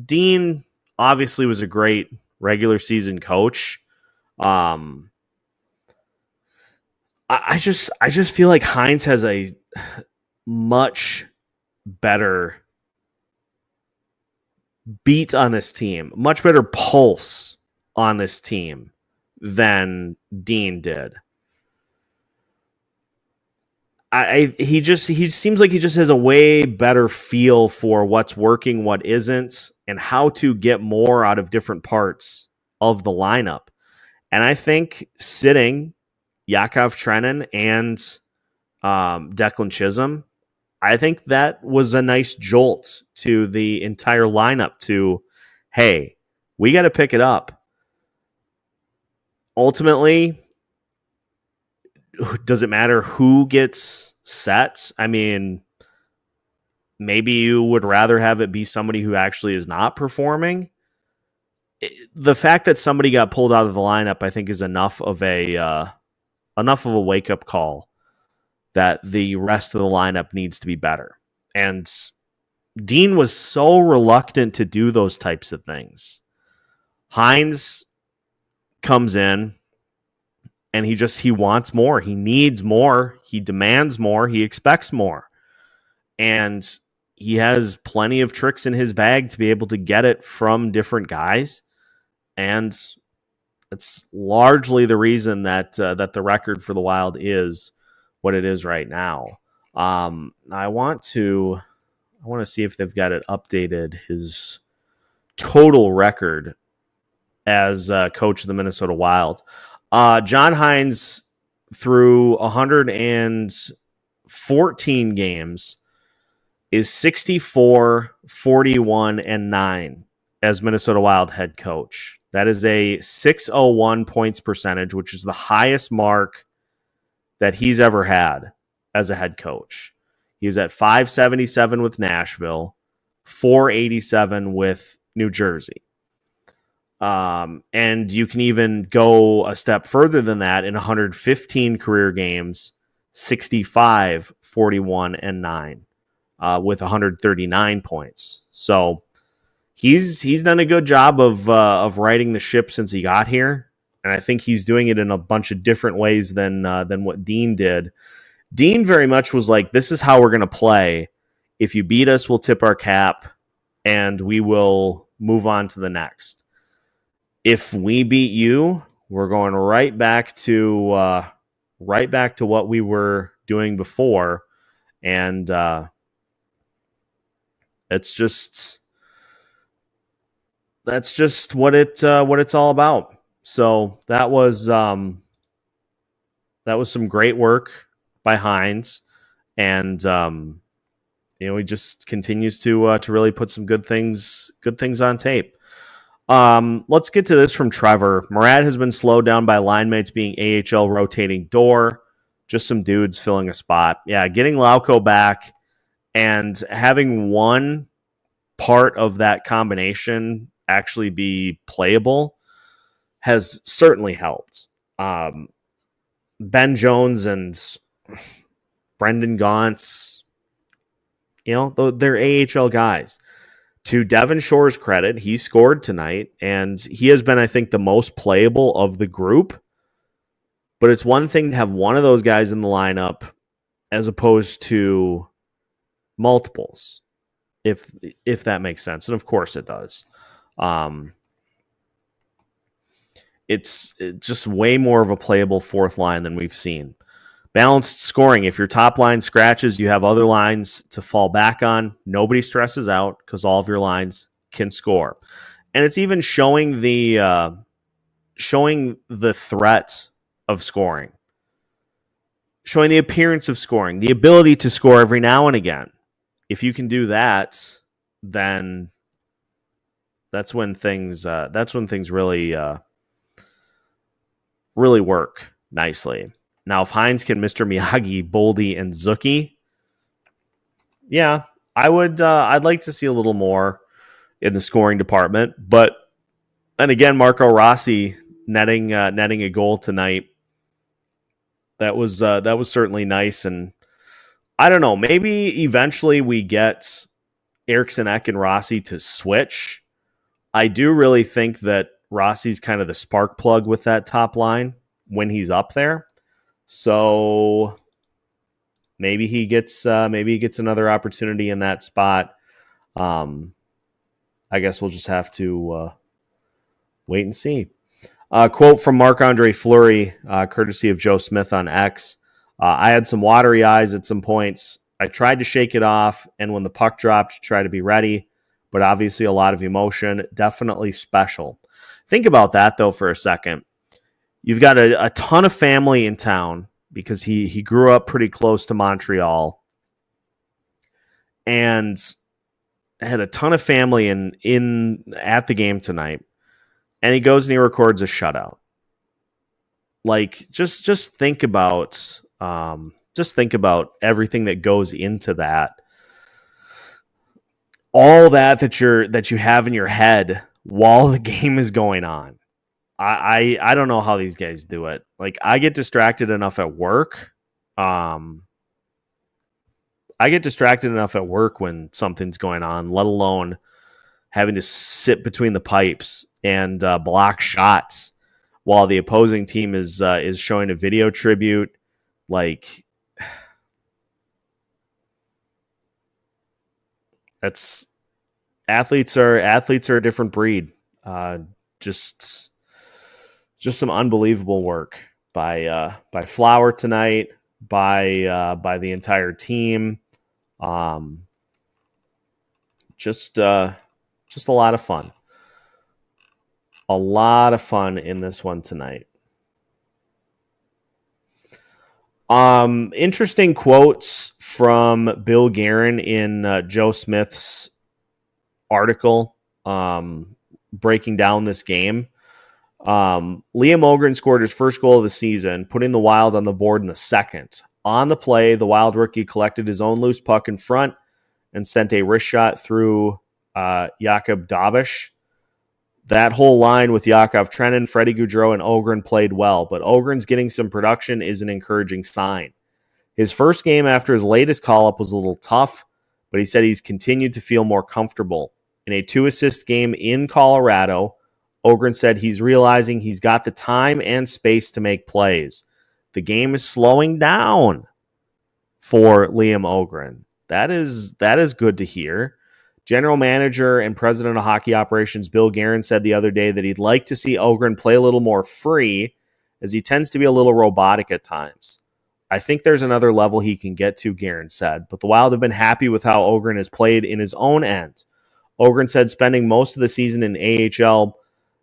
Dean obviously was a great regular season coach. I just feel like Hynes has a much better beat on this team, much better pulse on this team than Dean did. He seems like he just has a way better feel for what's working, what isn't, and how to get more out of different parts of the lineup. And I think sitting Yakov Trenin and Declan Chisholm I think that was a nice jolt to the entire lineup to, hey, we got to pick it up. Ultimately, does it matter who gets set? I mean, maybe you would rather have it be somebody who actually is not performing. The fact that somebody got pulled out of the lineup, I think, is enough of a wake up call that the rest of the lineup needs to be better. And Dean was so reluctant to do those types of things. Hines comes in and he wants more. He needs more. He demands more. He expects more. And he has plenty of tricks in his bag to be able to get it from different guys. And it's largely the reason that the record for the Wild is what it is right now. I want to see if they've got it updated, his total record as coach of the Minnesota Wild. John Hines, through 114 games, is 64, 41, and 9 as Minnesota Wild head coach. That is a 601 points percentage, which is the highest mark that he's ever had as a head coach. He was at 577 with Nashville, 487 with New Jersey. And you can even go a step further than that in 115 career games, 65, 41, and 9 with 139 points. So he's done a good job of righting the ship since he got here. And I think he's doing it in a bunch of different ways than what Dean did. Dean very much was like, this is how we're going to play. If you beat us, we'll tip our cap and we will move on to the next. If we beat you, we're going right back to what we were doing before. And that's just what it's all about. So that was some great work by Hines, and he just continues to really put some good things on tape. Let's get to this from Trevor. Murad has been slowed down by line mates being AHL rotating door, just some dudes filling a spot. Yeah, getting Lauko back and having one part of that combination actually be playable has certainly helped. Ben Jones and Brendan Gaunce, they're AHL guys. To Devin Shore's credit, he scored tonight, and he has been, I think, the most playable of the group. But it's one thing to have one of those guys in the lineup as opposed to multiples, if that makes sense. And of course it does. It's just way more of a playable fourth line than we've seen. Balanced scoring. If your top line scratches, you have other lines to fall back on. Nobody stresses out because all of your lines can score. And it's even showing the threat of scoring, showing the appearance of scoring, the ability to score every now and again. If you can do that, then that's when things really work nicely. Now, if Hines can Mr. Miyagi, Boldy, and Zuki, yeah, I would. I'd like to see a little more in the scoring department. But then again, Marco Rossi netting a goal tonight. That was certainly nice. And I don't know, maybe eventually we get Eriksson Ek and Rossi to switch. I do really think that Rossi's kind of the spark plug with that top line when he's up there. So maybe he gets another opportunity in that spot. I guess we'll just have to wait and see. Quote from Marc-Andre Fleury, courtesy of Joe Smith on X. I had some watery eyes at some points. I tried to shake it off, and when the puck dropped, try to be ready. But obviously a lot of emotion, definitely special. Think about that, though, for a second. You've got a ton of family in town because he grew up pretty close to Montreal. and had a ton of family in at the game tonight, and he goes and he records a shutout. Like, just think about everything that goes into that. All that you have in your head while the game is going on. I don't know how these guys do it. Like, I get distracted enough at work. When something's going on, let alone having to sit between the pipes and block shots while the opposing team is showing a video tribute. Like, that's athletes are a different breed. Just some unbelievable work by Flower tonight, by the entire team. Just a lot of fun. A lot of fun in this one tonight. Interesting quotes from Bill Guerin in Joe Smith's article breaking down this game. Liam Ohgren scored his first goal of the season, putting the Wild on the board in the second. On the play, the Wild rookie collected his own loose puck in front and sent a wrist shot through Jakub Dabish. That whole line with Yakov Trenin, Freddy Gaudreau, and Ohgren played well, but Ohgren's getting some production is an encouraging sign. His first game after his latest call-up was a little tough, but he said he's continued to feel more comfortable. In a 2-assist game in Colorado, Ohgren said he's realizing he's got the time and space to make plays. The game is slowing down for Liam Ohgren. That is good to hear. General manager and president of hockey operations Bill Guerin said the other day that he'd like to see Ohgren play a little more free, as he tends to be a little robotic at times. I think there's another level he can get to, Guerin said, but the Wild have been happy with how Ohgren has played in his own end. Ohgren said spending most of the season in AHL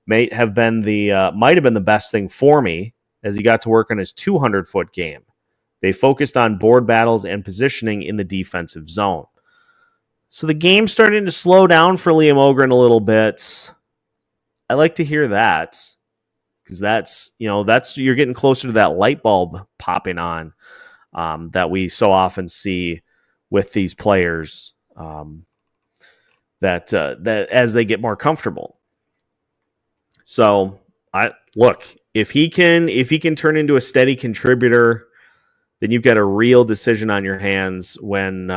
might have been the best thing for me, as he got to work on his 200-foot game. They focused on board battles and positioning in the defensive zone. So the game's starting to slow down for Liam Ohgren a little bit. I like to hear that, because that's you're getting closer to that light bulb popping on that we so often see with these players that as they get more comfortable. So if he can turn into a steady contributor, then you've got a real decision on your hands when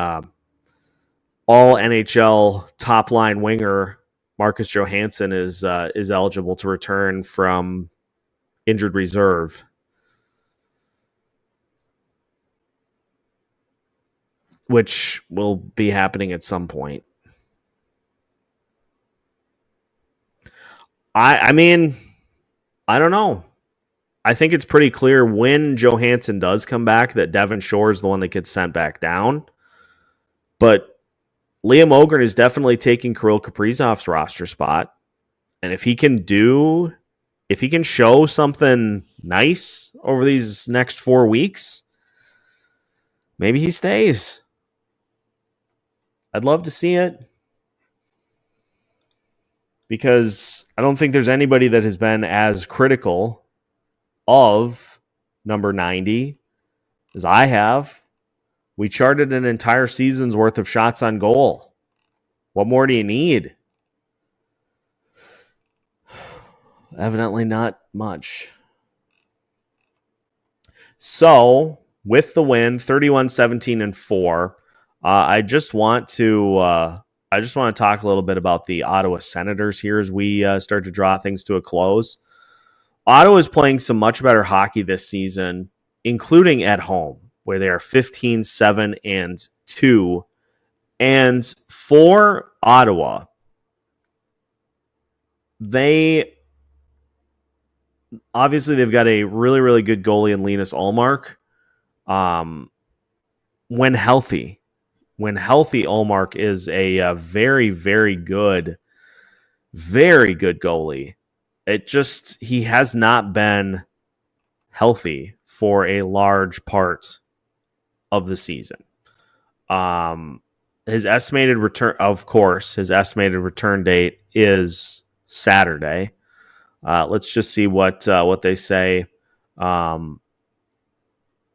all NHL top line winger Marcus Johansson is eligible to return from injured reserve. Which will be happening at some point. I mean, I don't know. I think it's pretty clear when Johansson does come back that Devin Shore is the one that gets sent back down. But Liam Ohgren is definitely taking Kirill Kaprizov's roster spot. And if he can show something nice over these next 4 weeks, maybe he stays. I'd love to see it, because I don't think there's anybody that has been as critical of number 90 as I have. We charted an entire season's worth of shots on goal. What more do you need? Evidently not much. So, with the win, 31-17-4, I just want to talk a little bit about the Ottawa Senators here as we start to draw things to a close. Ottawa is playing some much better hockey this season, including at home, where they are 15-7-2. And for Ottawa, they've got a really, really good goalie in Linus Ullmark. When healthy, Ullmark is a very, very good goalie. He has not been healthy for a large part of the season. And his estimated return, of course, his estimated return date is Saturday. Let's just see what they say.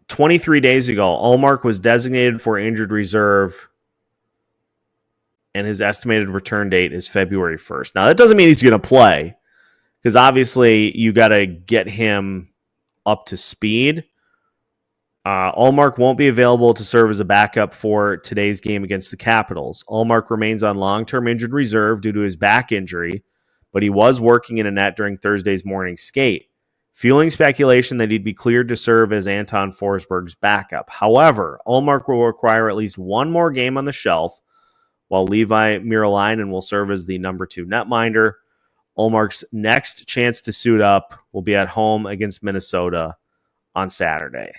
23 days ago, Ullmark was designated for injured reserve, and his estimated return date is February 1st. Now, that doesn't mean he's going to play, because obviously you got to get him up to speed. Ullmark won't be available to serve as a backup for today's game against the Capitals. Ullmark remains on long-term injured reserve due to his back injury, but he was working in a net during Thursday's morning skate, fueling speculation that he'd be cleared to serve as Anton Forsberg's backup. However, Ullmark will require at least one more game on the shelf, while Levi Merilainen will serve as the number 2 netminder. Ullmark's next chance to suit up will be at home against Minnesota on Saturday.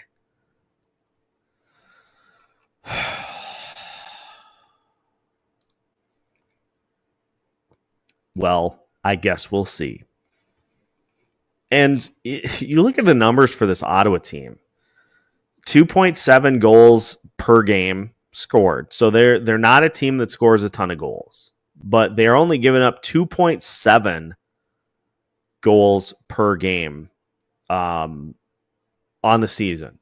Well, I guess we'll see. And you look at the numbers for this Ottawa team. 2.7 goals per game scored. So they're not a team that scores a ton of goals, but they're only giving up 2.7 goals per game on the season.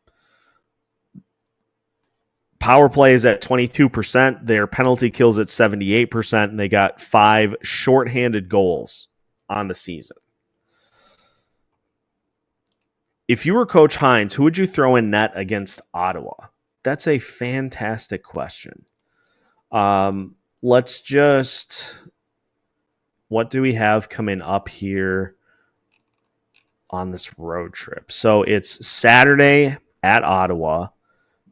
Power play is at 22%. Their penalty kills at 78%, and they got 5 shorthanded goals on the season. If you were Coach Hines, who would you throw in net against Ottawa? That's a fantastic question. Let's just... What do we have coming up here on this road trip? So it's Saturday at Ottawa,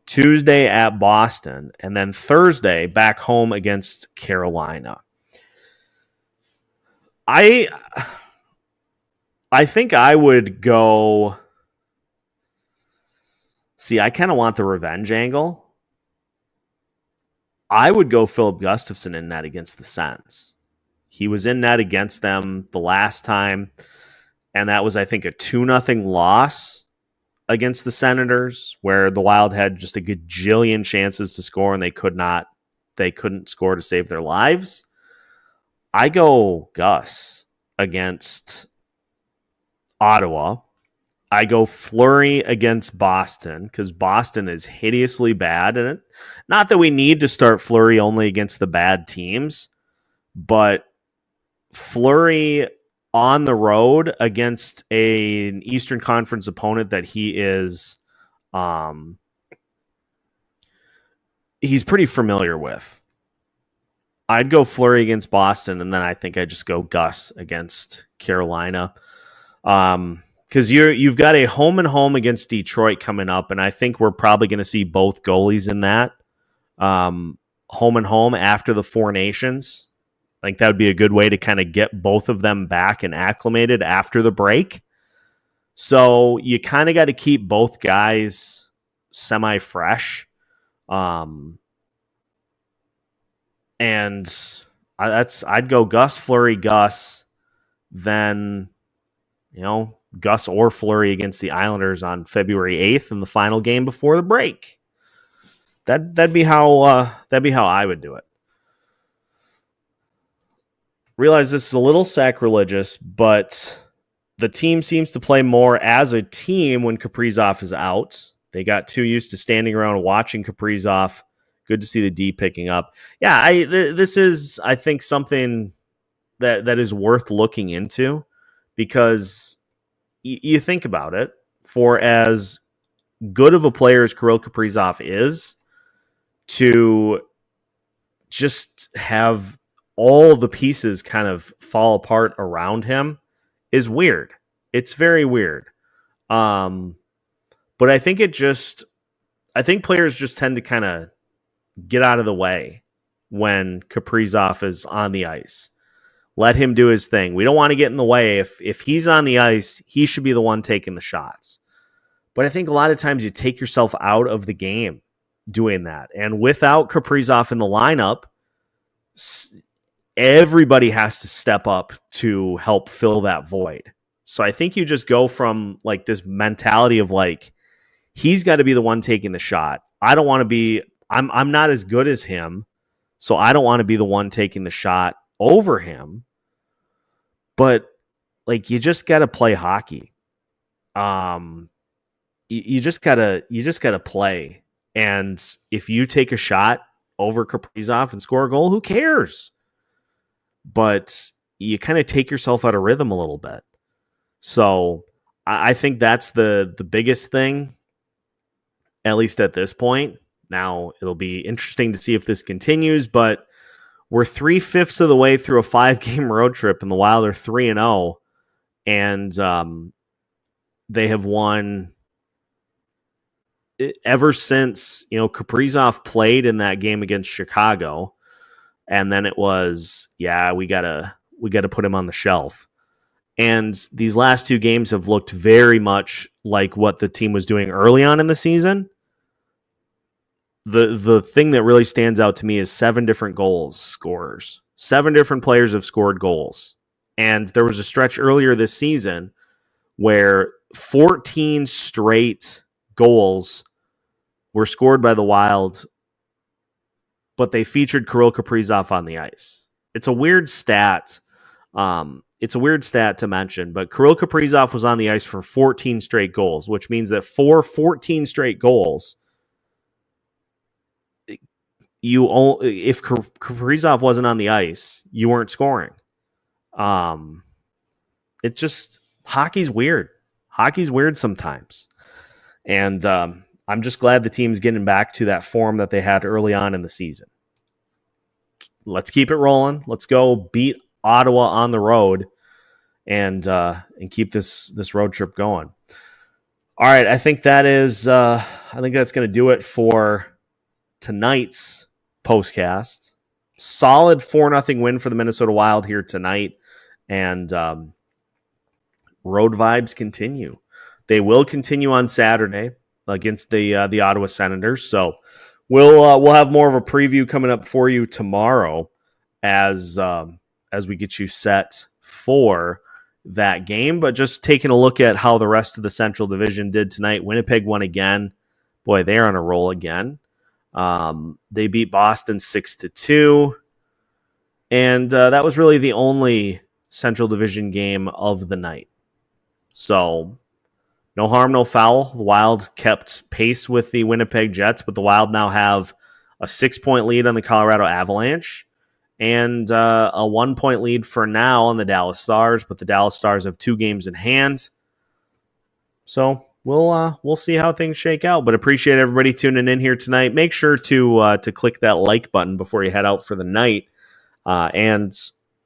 Tuesday at Boston, and then Thursday back home against Carolina. I think I would go... See, I kind of want the revenge angle. I would go Philip Gustafsson in net against the Sens. He was in net against them the last time, and that was, I think, a 2-0 loss against the Senators, where the Wild had just a gajillion chances to score, and they couldn't score to save their lives. I go Gus against Ottawa. I go Fleury against Boston, because Boston is hideously bad. And not that we need to start Fleury only against the bad teams, but Fleury on the road against an Eastern Conference opponent that he is he's pretty familiar with. I'd go Fleury against Boston, and then I think I just go Gus against Carolina. Because you've got a home and home against Detroit coming up, and I think we're probably going to see both goalies in that home and home after the Four Nations. I think that would be a good way to kind of get both of them back and acclimated after the break. So you kind of got to keep both guys semi-fresh. And I'd go Gus, Fleury, Gus, then, Gus or Fleury against the Islanders on February 8th in the final game before the break. That'd be how I would do it. Realize this is a little sacrilegious, but the team seems to play more as a team when Kaprizov is out. They got too used to standing around and watching Kaprizov. Good to see the D picking up. Yeah, this is, I think, something that is worth looking into, because you think about it, for as good of a player as Kirill Kaprizov is, to just have all the pieces kind of fall apart around him is weird. It's very weird. But I think players just tend to kind of get out of the way when Kaprizov is on the ice. Let him do his thing. We don't want to get in the way. If he's on the ice, he should be the one taking the shots. But I think a lot of times you take yourself out of the game doing that. And without Kaprizov in the lineup, everybody has to step up to help fill that void. So I think you just go from like this mentality of like, he's got to be the one taking the shot. I don't want to be, I'm not as good as him, So I don't want to be the one taking the shot over him. But like, you just got to play hockey. You just gotta play. And if you take a shot over Kaprizov and score a goal, who cares? But you kind of take yourself out of rhythm a little bit. So I think that's the biggest thing, at least at this point. Now, it'll be interesting to see if this continues, but we're 3/5 of the way through a 5-game road trip, and the Wild are 3-0, and they have won ever since, Kaprizov played in that game against Chicago, and then it was, we gotta put him on the shelf. And these last 2 games have looked very much like what the team was doing early on in the season. The thing that really stands out to me is 7 different goals scorers. 7 different players have scored goals. And there was a stretch earlier this season where 14 straight goals were scored by the Wild, but they featured Kirill Kaprizov on the ice. It's a weird stat. It's a weird stat to mention, but Kirill Kaprizov was on the ice for 14 straight goals, which means that for 14 straight goals, if Kaprizov wasn't on the ice, you weren't scoring. It's just, hockey's weird. Hockey's weird sometimes. And I'm just glad the team's getting back to that form that they had early on in the season. Let's keep it rolling. Let's go beat Ottawa on the road and keep this road trip going. All right, I think that's going to do it for tonight's postcast. Solid 4-0 win for the Minnesota Wild here tonight, and road vibes continue. They will continue on Saturday against the Ottawa Senators. So we'll have more of a preview coming up for you tomorrow as we get you set for that game. But just taking a look at how the rest of the Central Division did tonight. Winnipeg won again. Boy, they're on a roll again. They beat Boston 6-2. And that was really the only Central Division game of the night. So no harm, no foul. The Wild kept pace with the Winnipeg Jets, but the Wild now have a 6-point lead on the Colorado Avalanche and a 1-point lead for now on the Dallas Stars, but the Dallas Stars have 2 games in hand. So we'll see how things shake out, but appreciate everybody tuning in here tonight. Make sure to click that like button before you head out for the night, and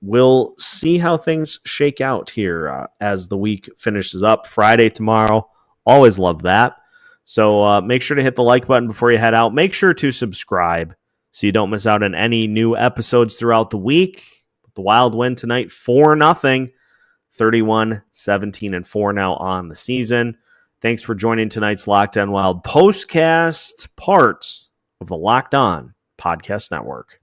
we'll see how things shake out here as the week finishes up. Friday tomorrow. Always love that. So make sure to hit the like button before you head out. Make sure to subscribe so you don't miss out on any new episodes throughout the week. The Wild win tonight 4-0, 31-17-4 now on the season. Thanks for joining tonight's Locked On Wild postcast, part of the Locked On Podcast Network.